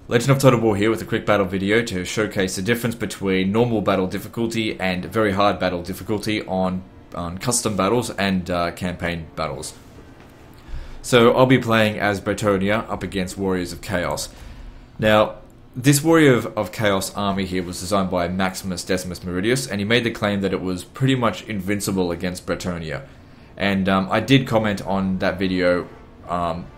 Legend of Total War here with a quick battle video to showcase the difference between normal battle difficulty and very hard battle difficulty on custom battles and campaign battles. So I'll be playing as Bretonia up against Warriors of Chaos. Now, this Warrior of Chaos army here was designed by Maximus Decimus Meridius, and he made the claim that it was pretty much invincible against Bretonia. And I did comment on that video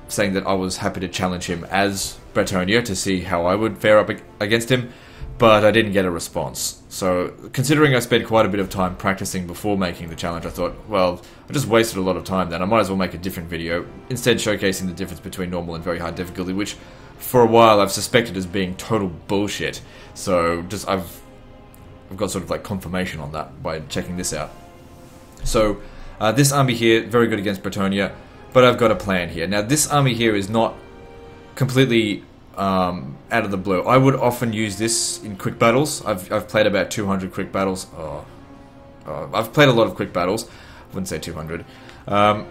saying that I was happy to challenge him as Bretonia to see how I would fare up against him, but I didn't get a response. So, considering I spent quite a bit of time practicing before making the challenge, I thought, well, I just wasted a lot of time then. I might as well make a different video, instead showcasing the difference between normal and very hard difficulty, which for a while I've suspected as being total bullshit. So, I've got sort of like confirmation on that by checking this out. So, this army here, very good against Bretonia, but I've got a plan here. Now, this army here is not completely out of the blue. I would often use this in quick battles. I've played about 200 quick battles. I've played a lot of quick battles. I wouldn't say 200. And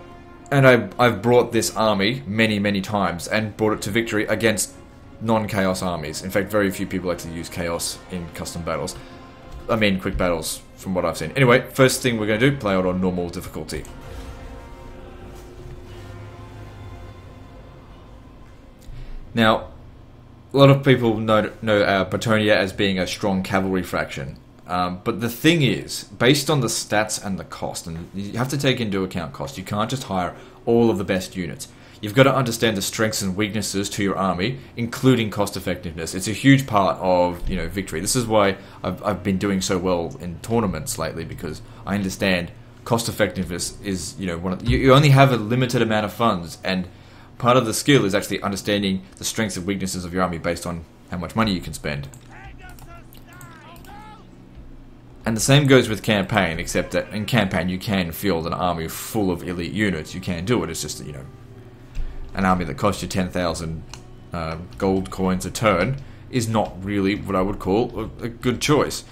I've brought this army many times and brought it to victory against non-chaos armies. In fact, very few people actually use chaos in custom battles. I mean, quick battles, from what I've seen. Anyway, first thing we're going to do, play out on normal difficulty. Now, a lot of people know Bretonia as being a strong cavalry faction, but the thing is, based on the stats and the cost, and you have to take into account cost, you can't just hire all of the best units. You've got to understand the strengths and weaknesses to your army, including cost effectiveness. It's a huge part of victory. This is why I've been doing so well in tournaments lately, because I understand cost effectiveness is you only have a limited amount of funds, and part of the skill is actually understanding the strengths and weaknesses of your army based on how much money you can spend. And the same goes with campaign, except that in campaign you can field an army full of elite units. You can do it. It's just an army that costs you 10,000 gold coins a turn is not really what I would call a good choice.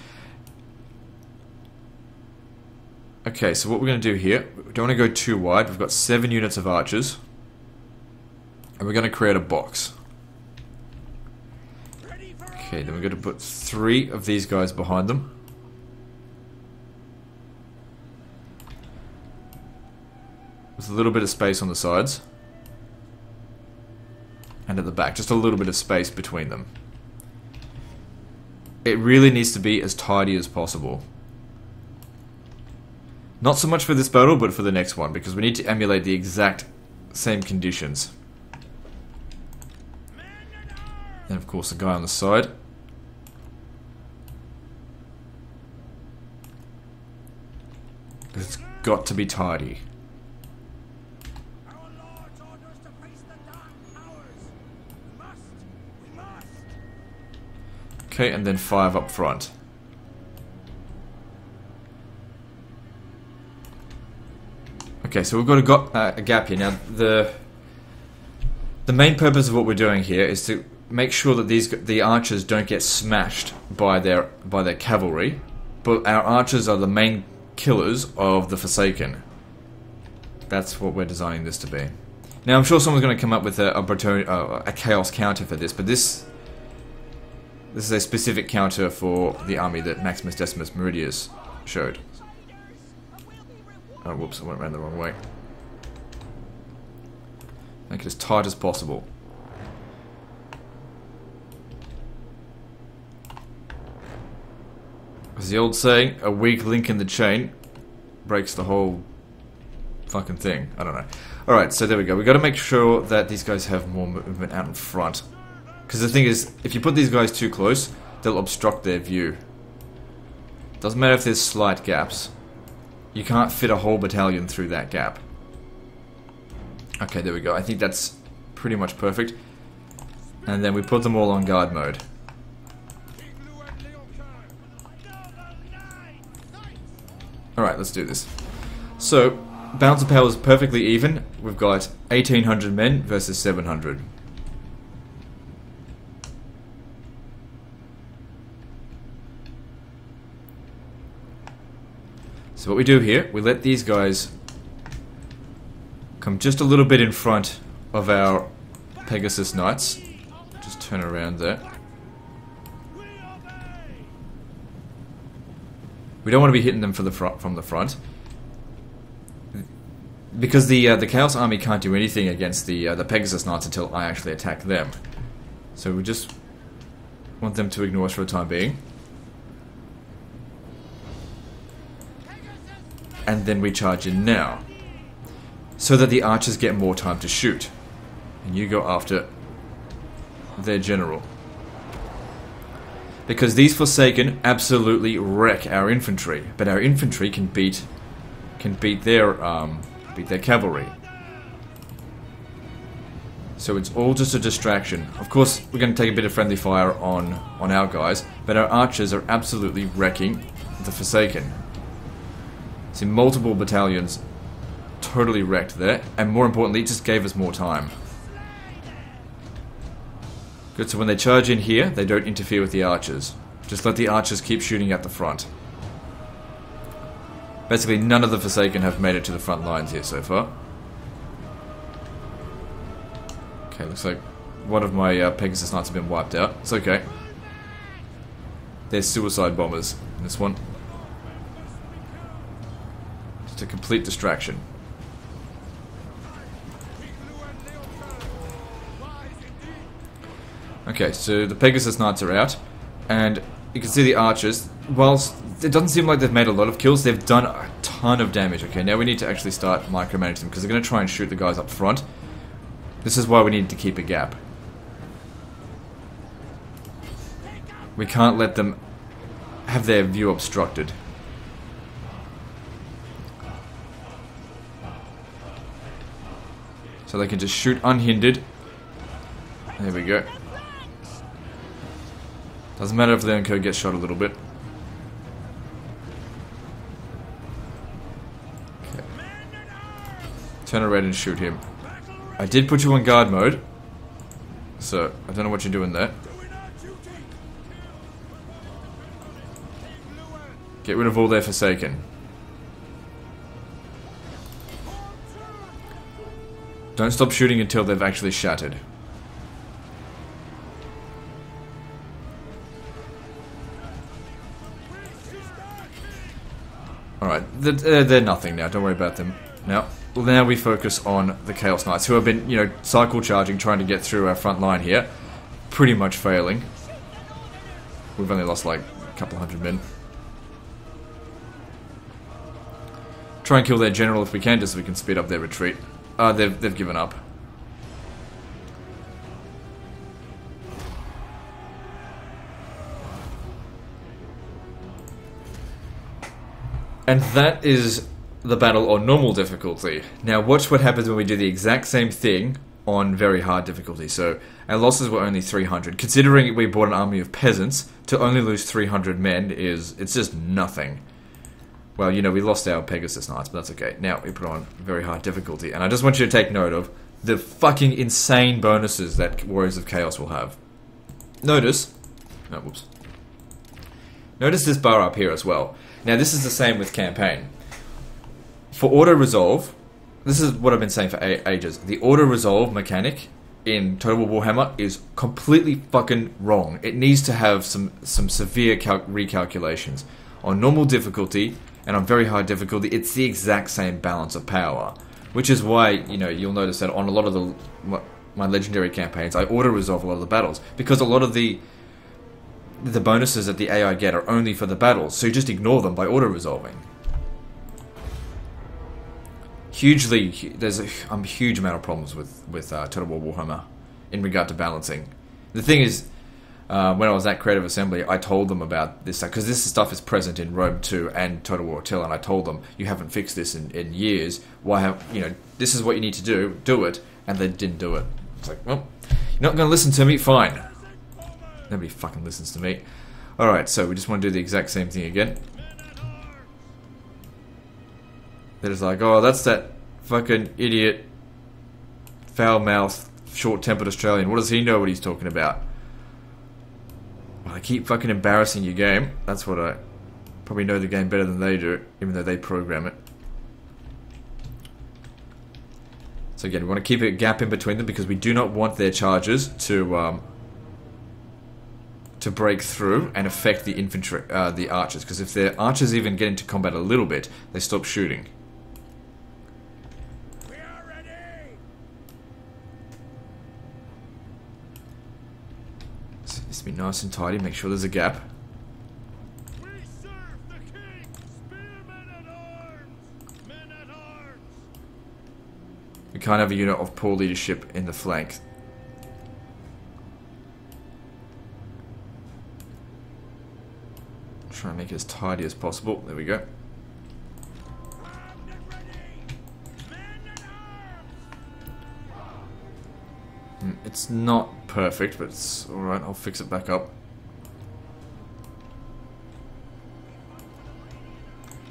Okay, so what we're going to do here, we don't want to go too wide. We've got 7 units of archers. And we're going to create a box. Okay, then we're going to put 3 of these guys behind them. With a little bit of space on the sides. And at the back, just a little bit of space between them. It really needs to be as tidy as possible. Not so much for this battle, but for the next one, because we need to emulate the exact same conditions. And of course the guy on the side. It's got to be tidy. Okay, and then 5 up front. Okay, so we've got a gap here. Now, the main purpose of what we're doing here is to make sure that the archers don't get smashed by their cavalry, but our archers are the main killers of the Forsaken. That's what we're designing this to be. Now, I'm sure someone's going to come up with a chaos counter for this, but this is a specific counter for the army that Maximus Decimus Meridius showed. Oh, whoops, I went around the wrong way. Make it as tight as possible. As the old saying, a weak link in the chain breaks the whole fucking thing. I don't know. Alright, so there we go. We've got to make sure that these guys have more movement out in front. Because the thing is, if you put these guys too close, they'll obstruct their view. Doesn't matter if there's slight gaps. You can't fit a whole battalion through that gap. Okay, there we go. I think that's pretty much perfect. And then we put them all on guard mode. Alright, let's do this. So, balance of power is perfectly even. We've got 1,800 men versus 700. So what we do here, we let these guys come just a little bit in front of our Pegasus Knights. Just turn around there. We don't want to be hitting them from the front. Because the Chaos Army can't do anything against the Pegasus Knights until I actually attack them. So we just want them to ignore us for the time being. And then we charge in now. So that the archers get more time to shoot. And you go after their general. Because these Forsaken absolutely wreck our infantry. But our infantry can beat their cavalry. So it's all just a distraction. Of course, we're going to take a bit of friendly fire on our guys, but our archers are absolutely wrecking the Forsaken. See, multiple battalions totally wrecked there, and more importantly, it just gave us more time. Good, so when they charge in here, they don't interfere with the archers. Just let the archers keep shooting at the front. Basically, none of the Forsaken have made it to the front lines here so far. Okay, looks like one of my Pegasus Knights have been wiped out. It's okay. There's suicide bombers in this one. Just a complete distraction. Okay, so the Pegasus Knights are out, and you can see the archers. Whilst it doesn't seem like they've made a lot of kills, they've done a ton of damage. Okay, now we need to actually start micromanaging them, because they're going to try and shoot the guys up front. This is why we need to keep a gap. We can't let them have their view obstructed. So they can just shoot unhindered. There we go. Doesn't matter if the Enco gets shot a little bit. Okay. Turn around and shoot him. I did put you on guard mode, so I don't know what you're doing there. Get rid of all their Forsaken. Don't stop shooting until they've actually shattered. Alright, they're nothing now, don't worry about them. Now we focus on the Chaos Knights, who have been, cycle charging, trying to get through our front line here. Pretty much failing. We've only lost like a couple hundred men. Try and kill their general if we can, just so we can speed up their retreat. They've given up. And that is the battle on normal difficulty. Now watch what happens when we do the exact same thing on very hard difficulty. So our losses were only 300. Considering we brought an army of peasants, to only lose 300 men it's just nothing. Well, we lost our Pegasus Knights, but that's okay. Now we put on very hard difficulty. And I just want you to take note of the fucking insane bonuses that Warriors of Chaos will have. Notice this bar up here as well. Now this is the same with campaign. For auto-resolve, this is what I've been saying for ages. The auto-resolve mechanic in Total War Warhammer is completely fucking wrong. It needs to have some severe recalculations. On normal difficulty and on very hard difficulty, it's the exact same balance of power. Which is why, you'll notice that on a lot of my legendary campaigns, I auto-resolve a lot of the battles. Because a lot of the bonuses that the AI get are only for the battles, so you just ignore them by auto-resolving. There's a huge amount of problems with Total War Warhammer in regard to balancing. The thing is, when I was at Creative Assembly, I told them about this, because this stuff is present in Rome 2 and Total War Attila, and I told them, you haven't fixed this in years, this is what you need to do it, and they didn't do it. It's like, well, you're not going to listen to me? Fine. Nobody fucking listens to me. Alright, so we just want to do the exact same thing again. They're just like, oh, that's that fucking idiot, foul-mouthed, short-tempered Australian. What does he know what he's talking about? Well, I keep fucking embarrassing your game. That's what I probably know the game better than they do, even though they program it. So again, we want to keep a gap in between them because we do not want their charges to to break through and affect the infantry, the archers. Because if their archers even get into combat a little bit, they stop shooting. We are ready. So this be nice and tidy. Make sure there's a gap. We serve the king. Spearmen at arms. Men at arms. We can't have a unit of poor leadership in the flank. Try and make it as tidy as possible. There we go. Armed and ready. Men at arms. It's not perfect, but it's alright. I'll fix it back up.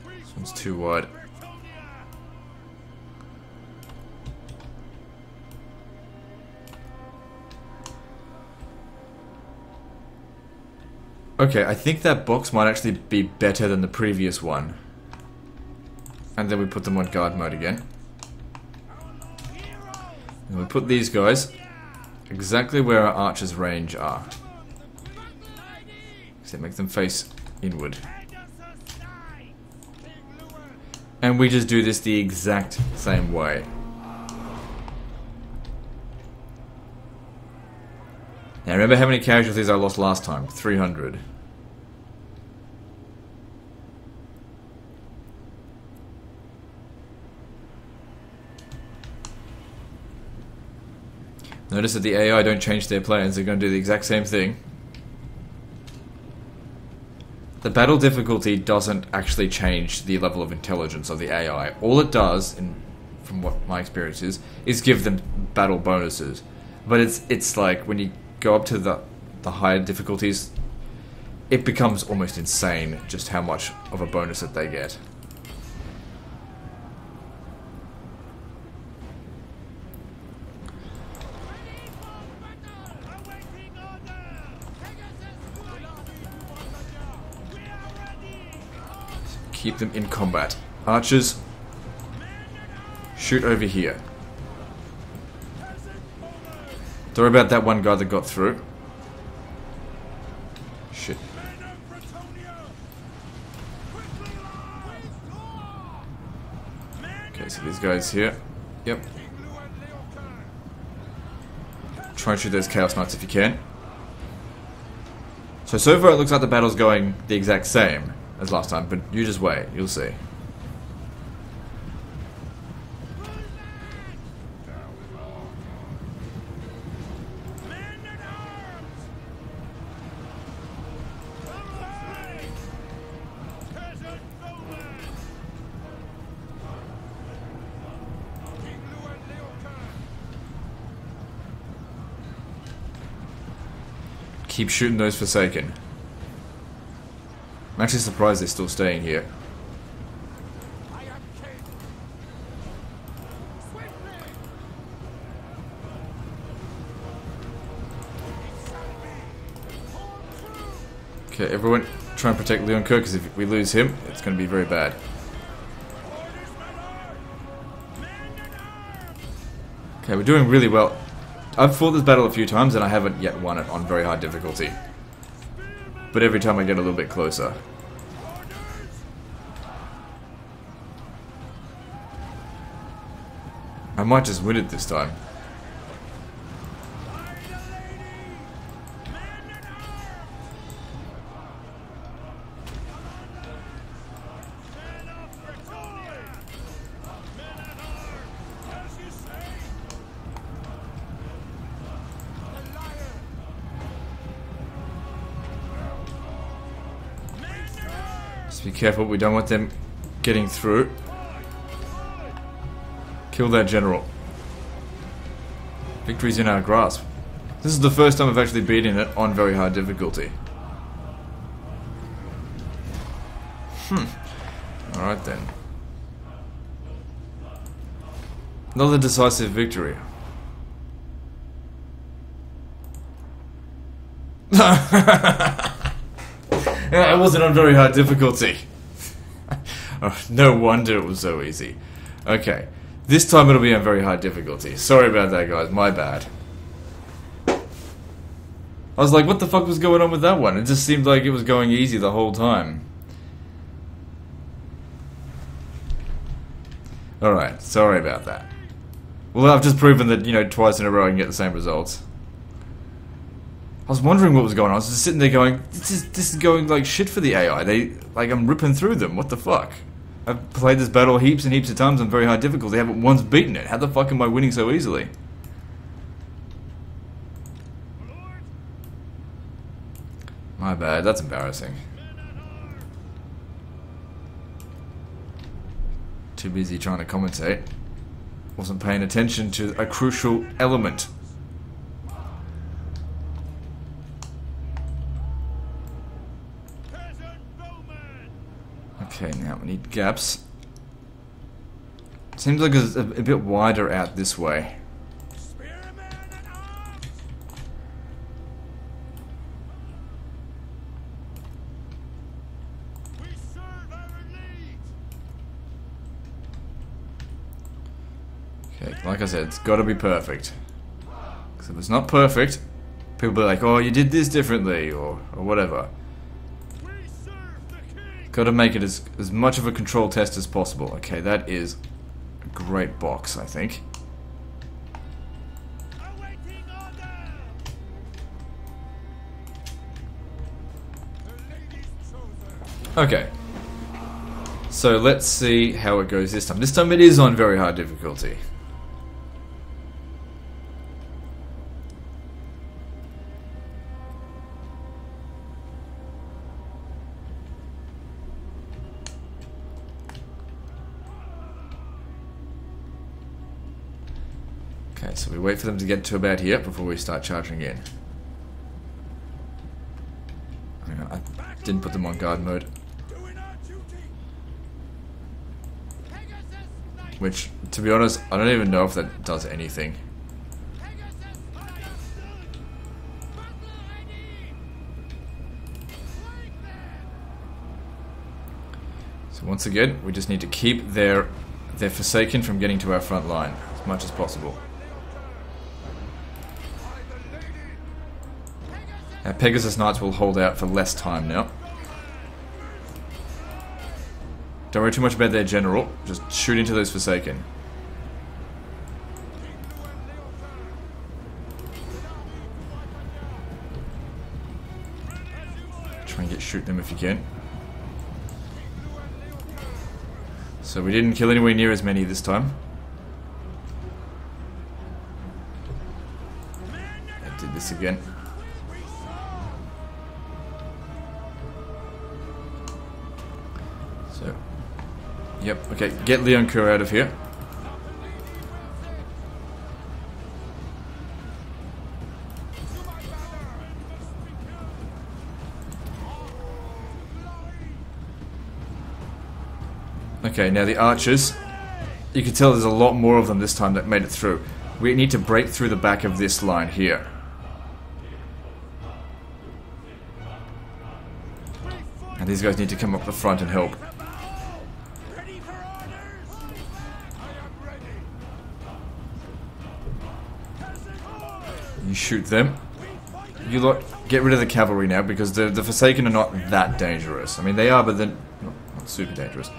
This one's too wide. Okay, I think that box might actually be better than the previous one. And then we put them on guard mode again. And we put these guys exactly where our archers' range are. Except make them face inward. And we just do this the exact same way. Now remember how many casualties I lost last time? 300. Notice that the AI don't change their plans, they're going to do the exact same thing. The battle difficulty doesn't actually change the level of intelligence of the AI. All it does, from what my experience is give them battle bonuses. But it's like when you go up to the higher difficulties, it becomes almost insane just how much of a bonus that they get. Keep them in combat. Archers, shoot over here. Don't worry about that one guy that got through. Shit. Okay, so these guys here. Yep. Try and shoot those Chaos Knights if you can. So far it looks like the battle's going the exact same as last time, but you just wait, you'll see. Keep shooting those Forsaken. I'm actually surprised they're still staying here. Okay, everyone try and protect Leon Kirk, because if we lose him, it's going to be very bad. Okay, we're doing really well. I've fought this battle a few times and I haven't yet won it on very high difficulty. But every time I get a little bit closer. I might just win it this time. Just be careful, we don't want them getting through. Kill that general. Victory's in our grasp. This is the first time I've actually beaten it on very high difficulty. Alright then. Another decisive victory. Yeah, it wasn't on very high difficulty. Oh, no wonder it was so easy. Okay, this time it'll be on very high difficulty. Sorry about that, guys. My bad. I was like, what the fuck was going on with that one? It just seemed like it was going easy the whole time. Alright, sorry about that. Well, I've just proven that, you know, twice in a row I can get the same results. I was wondering what was going on. I was just sitting there going, this is going like shit for the AI. I'm ripping through them. What the fuck? I've played this battle heaps and heaps of times on very high difficulty. I haven't once beaten it. How the fuck am I winning so easily? My bad. That's embarrassing. Too busy trying to commentate. Wasn't paying attention to a crucial element. Okay, now we need gaps. Seems like it's a bit wider out this way. Okay, like I said, it's got to be perfect. Because if it's not perfect, people will be like, oh, you did this differently, or whatever. Got to make it as much of a control test as possible. Okay, that is a great box, I think. Okay. So let's see how it goes this time. This time it is on very hard difficulty. Okay, so we wait for them to get to about here before we start charging in. Hang on, I didn't put them on guard mode. Which, to be honest, I don't even know if that does anything. So once again, we just need to keep their Forsaken from getting to our front line as much as possible. Our Pegasus Knights will hold out for less time now. Don't worry too much about their general, just shoot into those Forsaken. Try and shoot them if you can. So we didn't kill anywhere near as many this time. I did this again. So, yep, okay, get Leon Kerr out of here. Okay, now the archers, you can tell there's a lot more of them this time that made it through. We need to break through the back of this line here. And these guys need to come up the front and help. You shoot them. You lot get rid of the cavalry now because the Forsaken are not that dangerous. I mean, they are, but they're not super dangerous.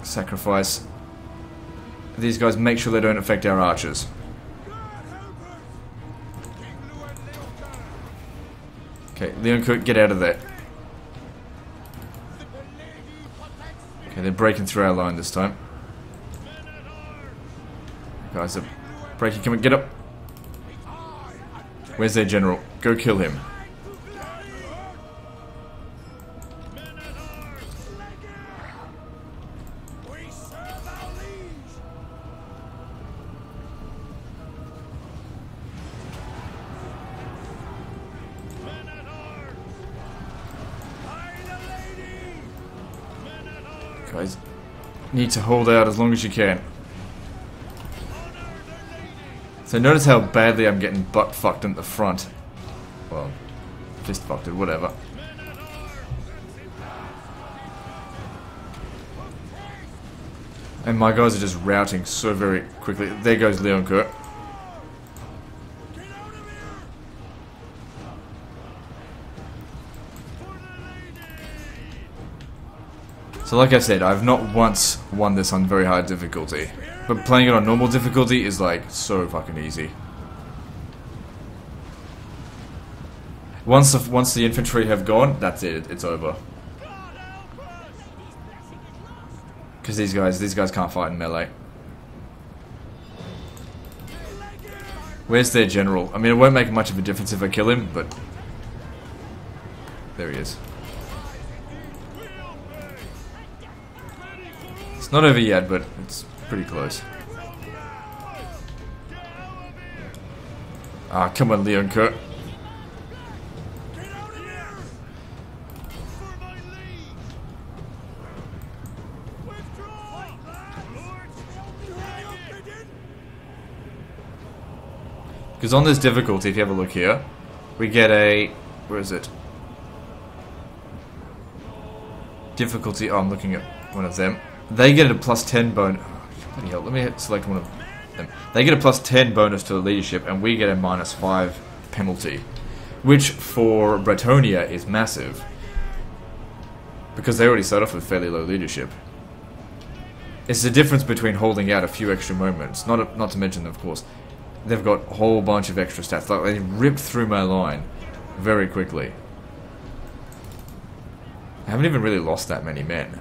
Sacrifice. These guys, make sure they don't affect our archers. Okay, Leon Cook, get out of there. Okay, they're breaking through our line this time. Guys are breaking, come on, get up. Where's their general? Go kill him. Guys, need to hold out as long as you can. So notice how badly I'm getting butt fucked at the front. Well, fist fucked or whatever. And my guys are just routing so very quickly. There goes Leon Kurt. So like I said, I've not once won this on very hard difficulty. But playing it on normal difficulty is like so fucking easy. Once the infantry have gone, that's it. It's over. Because these guys can't fight in melee. Where's their general? I mean, it won't make much of a difference if I kill him, but there he is. It's not over yet, but it's pretty close. Ah, come on, Leon Kurt. Because on this difficulty, if you have a look here, we get a... where is it? Difficulty... oh, I'm looking at one of them. They get a plus 10 bonus... oh, bloody hell, let me select one of them. They get a plus 10 bonus to the leadership, and we get a minus 5 penalty. Which, for Bretonia, is massive. Because they already start off with fairly low leadership. It's the difference between holding out a few extra moments. Not to mention, of course... they've got a whole bunch of extra stats. Like, they ripped through my line very quickly. I haven't even really lost that many men.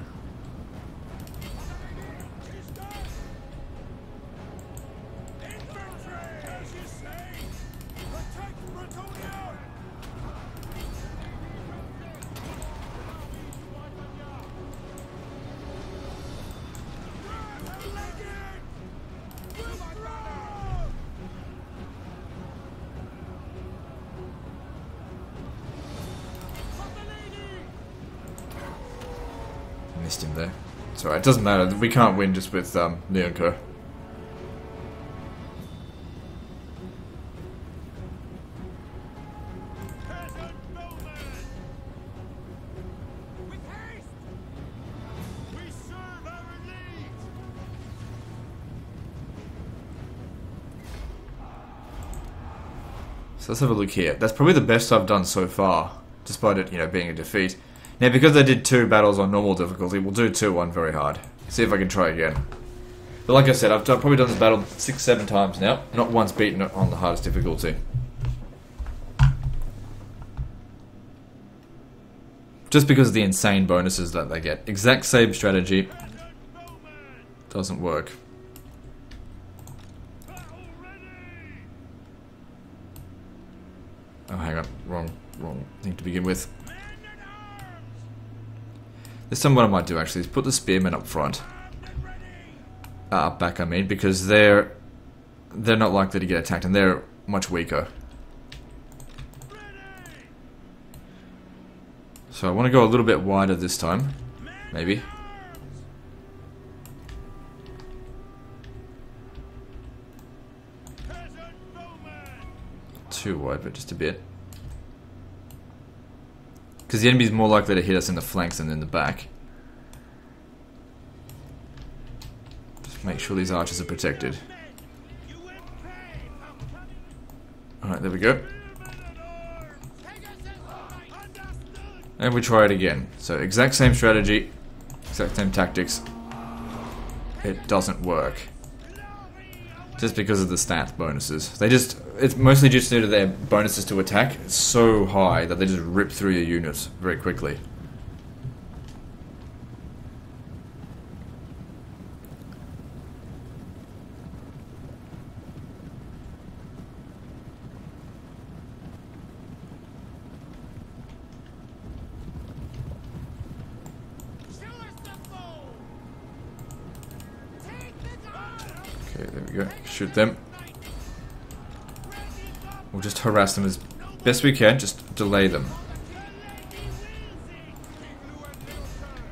Missed him there. It's alright, it doesn't matter. We can't win just with Leonko. So let's have a look here. That's probably the best I've done so far, despite it, you know, being a defeat. Now, because I did 2 battles on normal difficulty, we'll do 2 on very hard. See if I can try again. But like I said, I've probably done this battle 6-7 times now. Not once beaten it on the hardest difficulty. Just because of the insane bonuses that they get. Exact same strategy. Doesn't work. Oh, hang on. Wrong thing to begin with. This time what I might do actually is put the spearmen up front. Up back, I mean, because they're not likely to get attacked and they're much weaker. So I want to go a little bit wider this time. Maybe. Too wide, but just a bit. Because the enemy's more likely to hit us in the flanks than in the back. Just make sure these archers are protected. Alright, there we go. And we try it again. So exact same strategy, exact same tactics. It doesn't work. Just because of the stats bonuses. It's mostly just due to their bonuses to attack. It's so high that they just rip through your units very quickly. Okay, there we go. Shoot them. We'll just harass them as best we can, just delay them.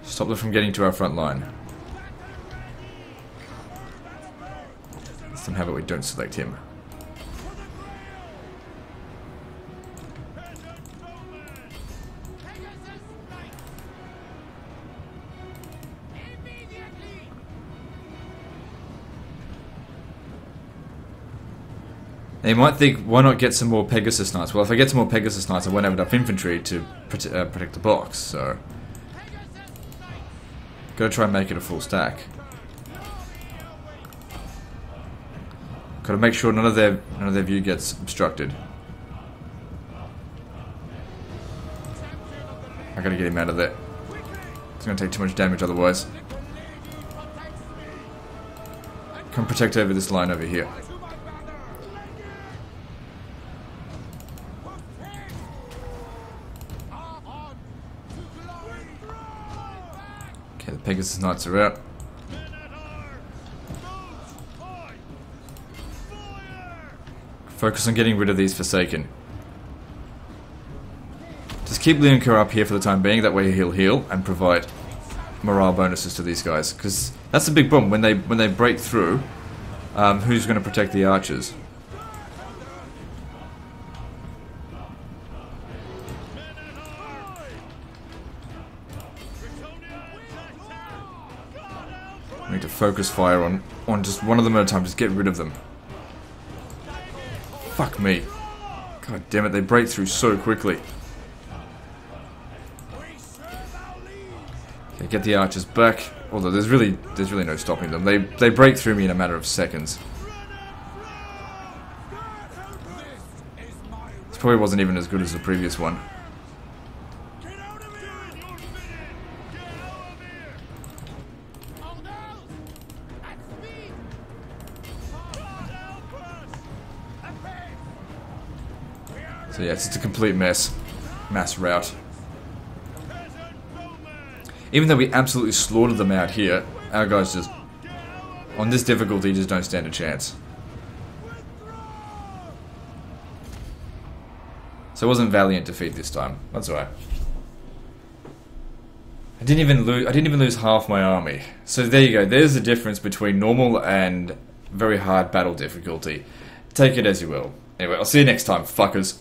Stop them from getting to our front line. Let's have it we don't select him. Now you might think, why not get some more Pegasus Knights? Well, if I get some more Pegasus Knights, I won't have enough infantry to protect the box, so... Gotta try and make it a full stack. Gotta make sure none of their view gets obstructed. I gotta get him out of there. It's gonna take too much damage otherwise. Come protect over this line over here. Okay, the Pegasus Knights are out. Focus on getting rid of these Forsaken. Just keep Linker up here for the time being, that way he'll heal and provide morale bonuses to these guys. Because that's the big problem, when they break through, who's going to protect the archers? I need to focus fire on just one of them at a time, just get rid of them. Fuck me. God damn it, they break through so quickly. Okay, get the archers back. Although there's really no stopping them. They break through me in a matter of seconds. This probably wasn't even as good as the previous one. So yeah, it's just a complete mess. Mass rout. Even though we absolutely slaughtered them out here, our guys just, on this difficulty, just don't stand a chance. So it wasn't valiant defeat this time. That's alright. I didn't even lose half my army. So there you go. There's the difference between normal and very hard battle difficulty. Take it as you will. Anyway, I'll see you next time, fuckers.